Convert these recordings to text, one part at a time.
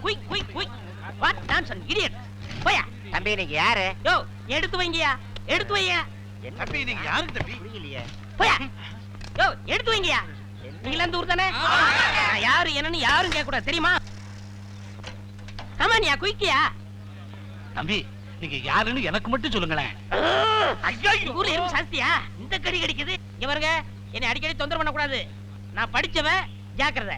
Quick quick quick what nonsense idiot போயா. தம்பி நீங்க யாரு? யோ எடுத்து வைங்கயா, எடுத்து வையா. தம்பி நீங்க யாரு தம்பி? புரியலையே. போயா. யோ எடுத்து வைங்கயா. நீங்க இந்த ஊர் தானே? நான் யாரு என்னன்னு யாரும் கேட்க கூடாது தெரியுமா? கமானியா குயிக்கியா. தம்பி நீங்க யாருன்னு எனக்கு மட்டும் சொல்லுங்களேன். ஐயோ ஊர்ல எறும்பு சாஸ்தியா இந்த கடி கடிக்குது. இங்க பாருங்க, என்னை அடிக்கடி தொந்தரவு பண்ண கூடாது. நான் படிச்சவன், ஜாக்கிரதை.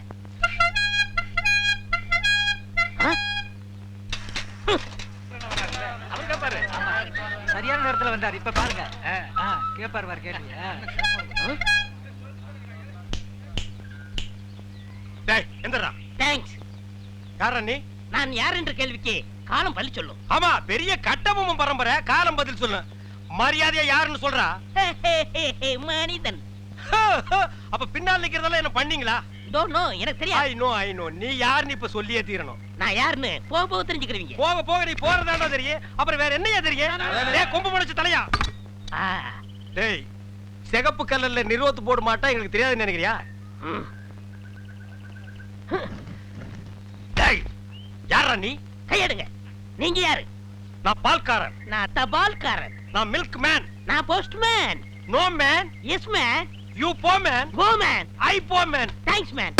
அவர்தான் பாரு. சரியான நேரத்துல வந்தார். இப்ப பாருங்க. கேப்பார் பாரு கேட்டீங்க. டேய் எந்தடா? தேங்க்ஸ். யாரா நீ? நான் யார் என்ற கேள்விக்கு காலம் பதில் சொல்லும். ஆமா பெரிய கட்டபொம்மன் பரம்பரை, காலம் பதில் சொல்லு. மரியாதையா யாருன்னு சொல்றா? மனிதன். அப்ப பின்னால் நிக்கிறதெல்லாம் என்ன பண்ணீங்களா? டோன்ட் நோ, எனக்கு தெரியாது. ஐ நோ நீ யாருன்னு இப்ப சொல்லியே தீரணும். நான் யாருன்னு போக போக தெரிஞ்சுக்கிறீங்க. போக போக நீ போறதாண்டா தெரியும். அப்புறம் வேற என்னையா தெரியும்? டேய் கொம்பு முளைச்ச தலையா. டேய் சிகப்பு கல்லல்ல நிறுவத்து போட மாட்டா எனக்கு தெரியாதுன்னு நினைக்கிறியா? டேய் யாரா நீ? கையெடுங்க. நீங்க யாரு? நான் பால்காரன். நான் தபால்காரன். நான் மில்க் மேன். நான் postman. No man. Yes man. You போ மேன். Go man. ஐ போ மேன். Thanks man.